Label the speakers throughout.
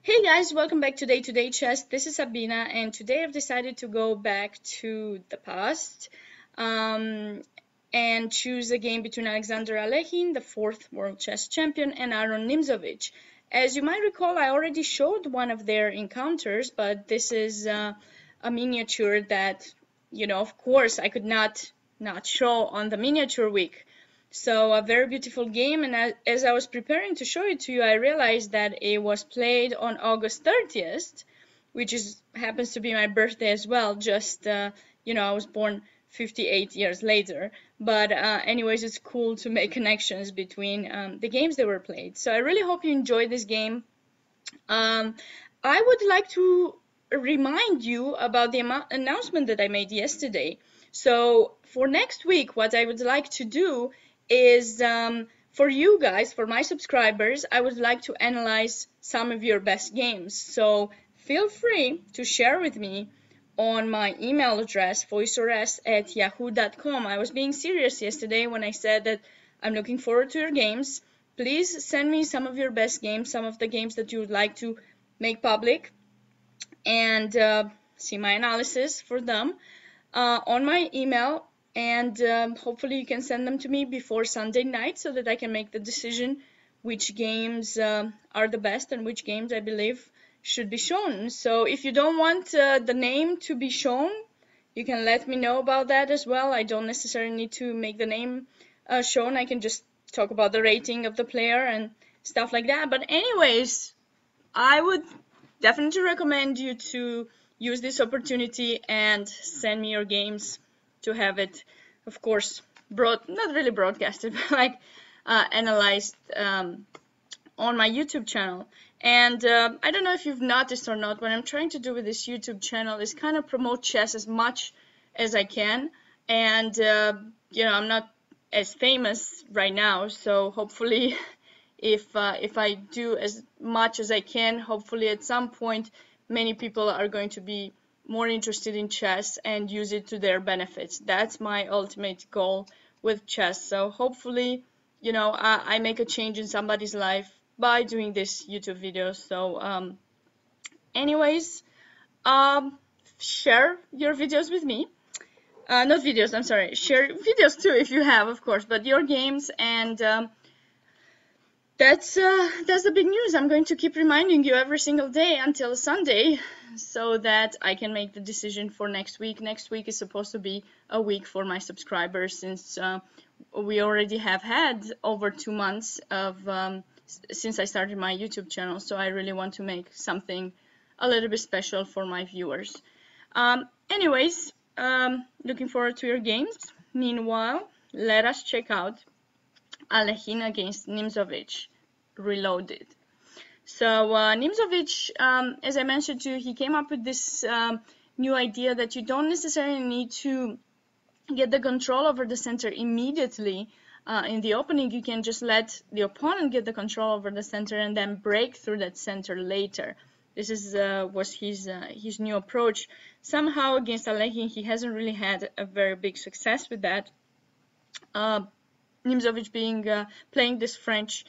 Speaker 1: Hey guys, welcome back to Day-to-Day Chess. This is Sabina, and today I've decided to go back to the past and choose a game between Alexander Alekhine, the 4th world chess champion, and Aron Nimzovich. As you might recall, I already showed one of their encounters, but this is a miniature that, of course, I could not show on the miniature week. So a very beautiful game, and as I was preparing to show it to you, I realized that it was played on August 30th, which happens to be my birthday as well. Just, I was born 58 years later. But anyways, it's cool to make connections between the games that were played. So I really hope you enjoyed this game. I would like to remind you about the announcement that I made yesterday. So for next week, what I would like to do is for you guys, for my subscribers, I would like to analyze some of your best games. So feel free to share with me on my email address, foisor@yahoo.com. I was being serious yesterday when I said that I'm looking forward to your games. Please send me some of your best games, some of the games that you would like to make public, and see my analysis for them on my email. And hopefully you can send them to me before Sunday night so that I can make the decision which games are the best and which games I believe should be shown. So if you don't want the name to be shown, you can let me know about that as well. I don't necessarily need to make the name shown. I can just talk about the rating of the player and stuff like that. But anyways, I would definitely recommend you to use this opportunity and send me your games to have it, of course, not really broadcasted, but like analyzed on my YouTube channel. And I don't know if you've noticed or not, what I'm trying to do with this YouTube channel is kind of promote chess as much as I can. And, I'm not as famous right now, so hopefully if I do as much as I can, hopefully at some point many people are going to be more interested in chess and use it to their benefits. That's my ultimate goal with chess. So hopefully, I make a change in somebody's life by doing this YouTube video. So anyways, share your videos with me. Not videos, I'm sorry. Share videos too if you have, of course, but your games. And that's the big news. I'm going to keep reminding you every single day until Sunday so that I can make the decision for next week. Next week is supposed to be a week for my subscribers since we already have had over 2 months of since I started my YouTube channel. So I really want to make something a little bit special for my viewers. Anyways, looking forward to your games. Meanwhile, let us check out Alekhine against Nimzovich Reloaded. So Nimzovich, as I mentioned to you, he came up with this new idea that you don't necessarily need to get the control over the center immediately in the opening. You can just let the opponent get the control over the center and then break through that center later. This was his new approach. Somehow against Alekhine, he hasn't really had a very big success with that. Nimzovich playing this French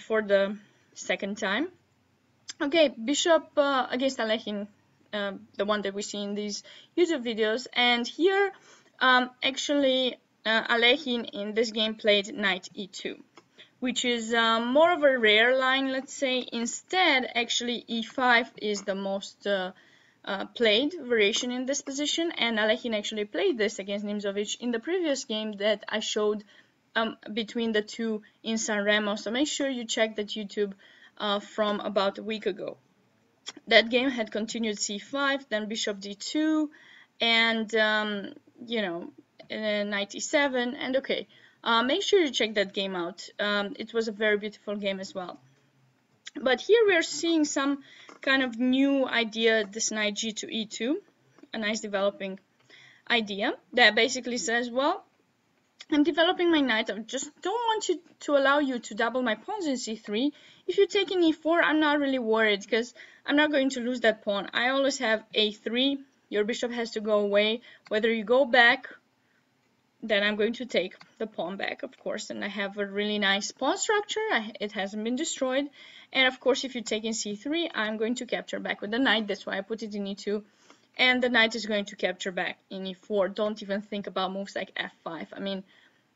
Speaker 1: for the second time. Okay, Bishop against Alekhine, the one that we see in these YouTube videos. And here, actually, Alekhine in this game played Knight E2, which is more of a rare line, let's say. Instead, actually, E5 is the most played variation in this position. And Alekhine actually played this against Nimzovich in the previous game that I showed between the two in San Remo. So make sure you check that YouTube from about a week ago. That game had continued C5, then Bishop D2, and Knight E7, and okay. Make sure you check that game out. It was a very beautiful game as well. But here we are seeing some kind of new idea, this Knight G to E2, a nice developing idea that basically says, well, I'm developing my knight. I just don't want to allow you to double my pawns in c3. If you take an e4, I'm not really worried because I'm not going to lose that pawn. I always have a3. Your bishop has to go away. Whether you go back then I'm going to take the pawn back, of course, and I have a really nice pawn structure. It hasn't been destroyed. And of course, if you take in c3, I'm going to capture back with the knight. That's why I put it in e2. And the knight is going to capture back in e4. Don't even think about moves like f5. I mean,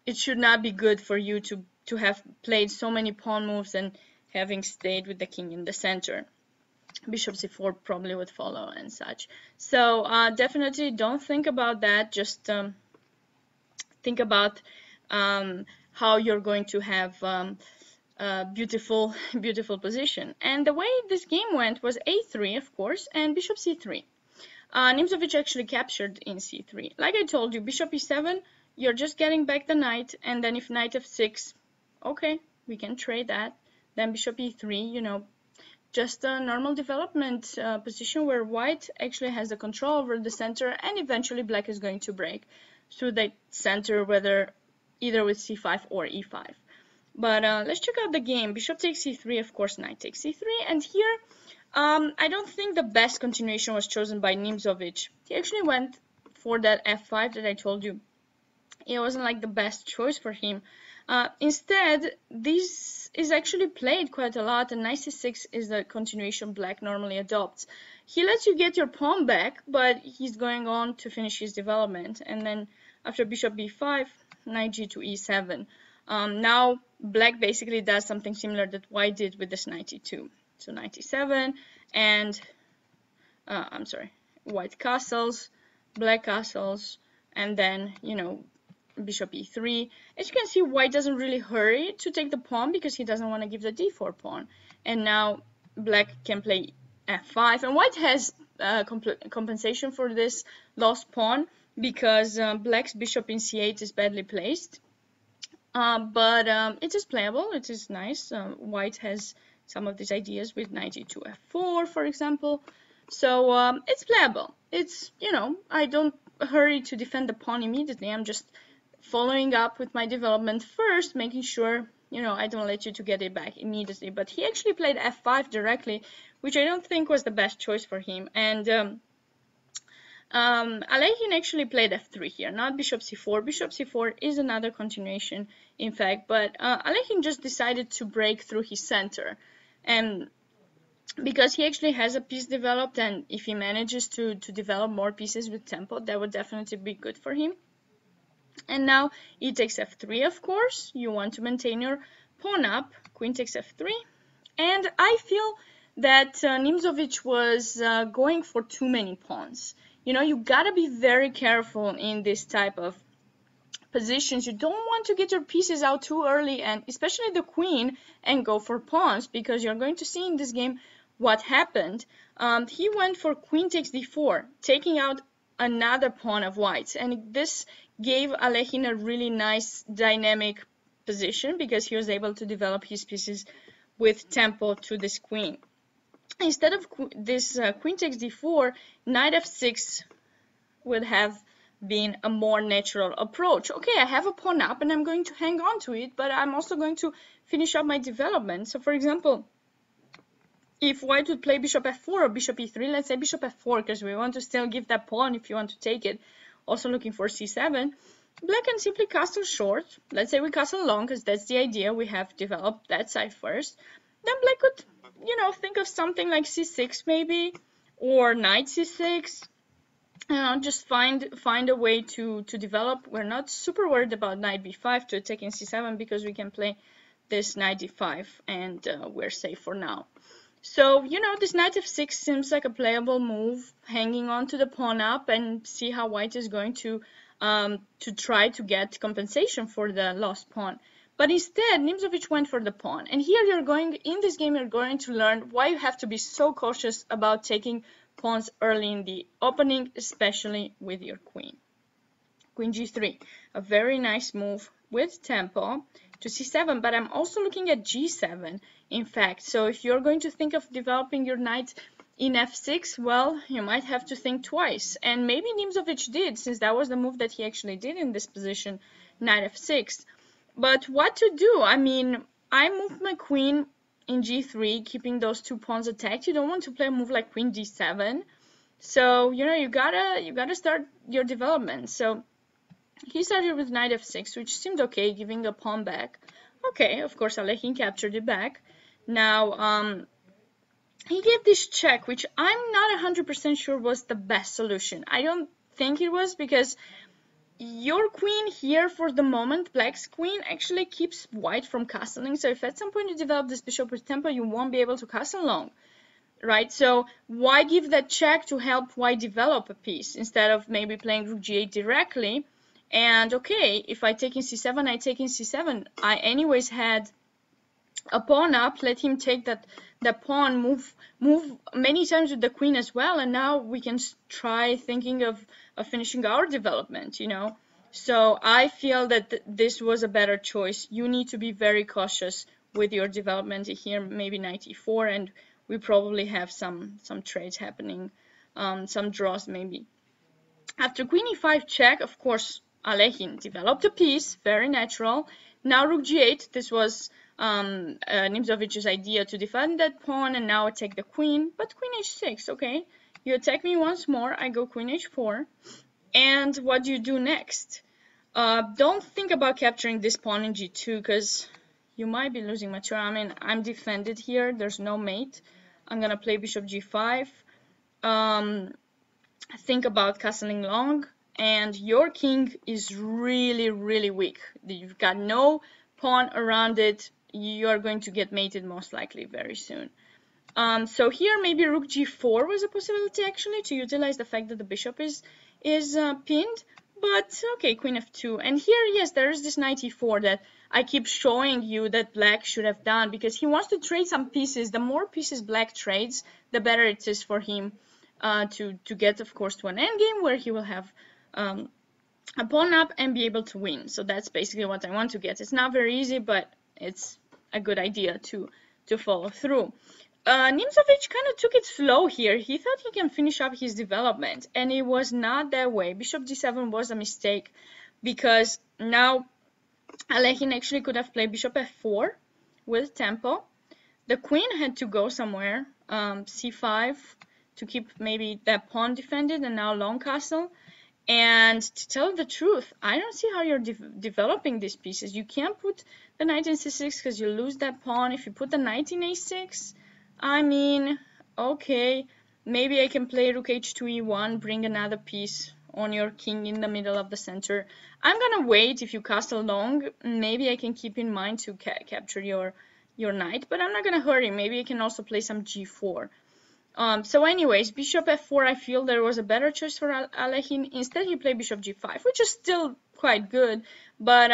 Speaker 1: it should not be good for you to have played so many pawn moves and having stayed with the king in the center. Bishop c4 probably would follow and such. So definitely don't think about that. Just think about how you're going to have a beautiful position. And the way this game went was a3, of course, and bishop c3. Nimzovich actually captured in c3. Like I told you, bishop e7, you're just getting back the knight, and then if knight f6, okay, we can trade that. Then bishop e3, you know, just a normal development position where white actually has the control over the center, and eventually black is going to break through the center, whether either with c5 or e5. But let's check out the game. Bishop takes c3, of course, knight takes c3, and here I don't think the best continuation was chosen by Nimzovich. He actually went for that f5 that I told you. It wasn't like the best choice for him. Instead, this is actually played quite a lot, and knight c6 is the continuation black normally adopts. He lets you get your pawn back, but he's going on to finish his development. And then after bishop b5, knight g to e7. Now black basically does something similar that white did with this knight e2. So knight e7, and white castles, black castles, and then, you know, bishop e3. As you can see, white doesn't really hurry to take the pawn because he doesn't want to give the d4 pawn. And now black can play f5, and white has compensation for this lost pawn because black's bishop in c8 is badly placed. But it is playable, it is nice. White has some of these ideas with knight e2 f4, for example. So it's playable. It's, you know, I don't hurry to defend the pawn immediately. I'm just following up with my development first, making sure, you know, I don't let you to get it back immediately. But he actually played f5 directly, which I don't think was the best choice for him. And Alekhine actually played f3 here, not bishop c4. Bishop c4 is another continuation, in fact, but Alekhine just decided to break through his center. And because he actually has a piece developed, and if he manages to develop more pieces with tempo, that would definitely be good for him. And now e takes f3, of course. You want to maintain your pawn up. Queen takes f3. And I feel that Nimzovich was going for too many pawns. You know, you gotta be very careful in this type of positions. You don't want to get your pieces out too early, and especially the queen, and go for pawns, because you're going to see in this game what happened. He went for queen takes d4, taking out another pawn of white's, and this gave Alekhine a really nice dynamic position because he was able to develop his pieces with tempo to this queen. Instead of this queen takes d4, knight f6 would have been a more natural approach. Okay, I have a pawn up and I'm going to hang on to it, but I'm also going to finish up my development. So for example, if white would play bishop f4 or bishop e3, let's say bishop f4 because we want to still give that pawn if you want to take it, also looking for c7, black can simply castle short. Let's say we castle long because that's the idea, we have developed that side first. Then black could, you know, think of something like c6 maybe, or knight c6. Just find a way to develop. We're not super worried about knight b5 to attack in c7 because we can play this knight d5 and we're safe for now. So, you know, this knight f6 seems like a playable move, hanging on to the pawn up and see how white is going to try to get compensation for the lost pawn. But instead, Nimzovich went for the pawn. And here in this game, you're going to learn why you have to be so cautious about taking pawns early in the opening, especially with your queen. Queen g3, a very nice move with tempo to c7, but I'm also looking at g7, in fact. So if you're going to think of developing your knight in f6, well, you might have to think twice. And maybe Nimzovich did, since that was the move that he actually did in this position, knight f6. But what to do? I mean, I moved my queen in g3, keeping those two pawns attacked. You don't want to play a move like queen d7. So, you know, you gotta start your development. So He started with knight f6, which seemed okay, giving a pawn back. Okay, of course, Alekhine captured it back. Now, he gave this check, which I'm not 100% sure was the best solution. I don't think it was, because your queen here, for the moment, black's queen, actually keeps white from castling. So if at some point you develop this bishop with tempo, you won't be able to castle long, right? So why give that check to help white develop a piece instead of maybe playing rook g8 directly? And okay, if I take in c7, I take in c7. I anyways had a pawn up, let him take that pawn, move many times with the queen as well, and now we can try thinking of finishing our development, you know. So I feel that this was a better choice. You need to be very cautious with your development here, maybe knight e4, and we probably have some trades happening, some draws maybe. After queen e5 check, of course, Alekhine developed a piece, very natural. Now rook g8, this was Nimzovich's idea to defend that pawn and now attack the queen, but queen h6, okay. You attack me once more, I go queen h4, and what do you do next? Don't think about capturing this pawn in g2, because you might be losing material. I mean, I'm defended here, there's no mate. I'm gonna play bishop g5. Think about castling long, and your king is really, really weak. You've got no pawn around it. You are going to get mated most likely very soon. So here maybe rook g4 was a possibility actually to utilize the fact that the bishop is pinned, but okay, queen f2. And here, yes, there is this knight e4 that I keep showing you that black should have done, because he wants to trade some pieces. The more pieces black trades, the better it is for him to get, of course, to an endgame where he will have a pawn up and be able to win. So that's basically what I want to get. It's not very easy, but it's a good idea to follow through. Nimzovich kind of took it slow here. He thought he can finish up his development, and it was not that way. Bishop d7 was a mistake, because now Alekhine actually could have played bishop f4 with tempo. The queen had to go somewhere, c5, to keep maybe that pawn defended, and now long castle. And to tell the truth, I don't see how you're developing these pieces. You can't put the knight in c6 because you lose that pawn. If you put the knight in a6, I mean, okay, maybe I can play rook h2 e1, bring another piece on your king in the middle of the center. I'm gonna wait. If you castle long, maybe I can keep in mind to capture your knight, but I'm not gonna hurry. Maybe I can also play some g4. So anyways, bishop f4, I feel there was a better choice for Alekhine. Instead, he played bishop g5, which is still quite good, but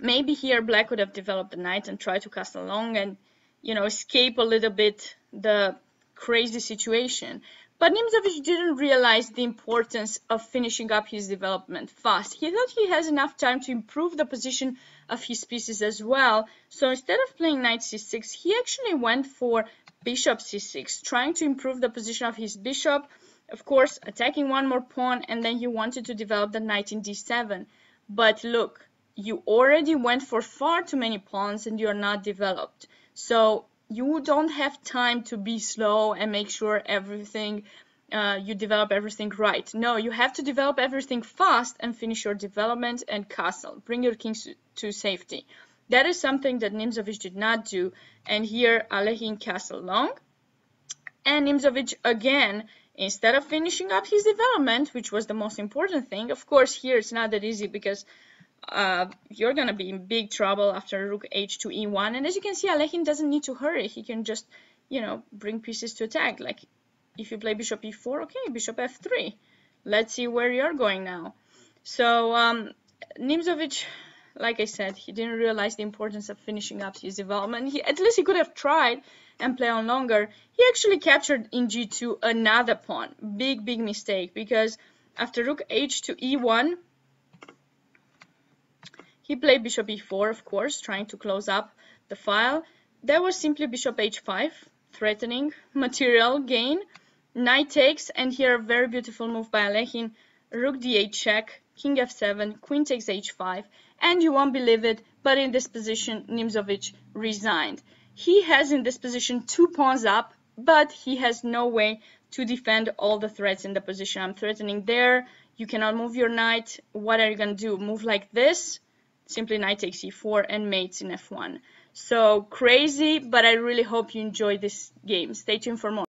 Speaker 1: maybe here black could have developed the knight and tried to castle long and, you know, escape a little bit the crazy situation. But Nimzovich didn't realize the importance of finishing up his development fast. He thought he has enough time to improve the position of his pieces as well. So instead of playing knight c6, he actually went for bishop c6, trying to improve the position of his bishop, of course attacking one more pawn, and then he wanted to develop the knight in d7. But look, you already went for far too many pawns and you're not developed. So you don't have time to be slow and make sure everything, you develop everything right. No, you have to develop everything fast and finish your development and castle. Bring your king to safety. That is something that Nimzovich did not do. And here Alekhine castled long. And Nimzovich again, instead of finishing up his development, which was the most important thing, of course here it's not that easy because you're gonna be in big trouble after rook h2 e1. And as you can see, Alekhine doesn't need to hurry. He can just, you know, bring pieces to attack. Like if you play bishop e4, okay, bishop f3. Let's see where you're going now. So Nimzovich, like I said, he didn't realize the importance of finishing up his development. At least he could have tried and play on longer. He actually captured in g2 another pawn. Big mistake, because after rook h2 e1, he played bishop e4, of course, trying to close up the file. That was simply bishop h5, threatening material gain. Knight takes, and here a very beautiful move by Alekhine. Rook d8 check, king f7, queen takes h5, and you won't believe it, but in this position, Nimzovich resigned. He has in this position 2 pawns up, but he has no way to defend all the threats in the position. I'm threatening there, You cannot move your knight. What are you going to do? Move like this? Simply knight takes e4 and mates in f1. So crazy, but I really hope you enjoy this game. Stay tuned for more.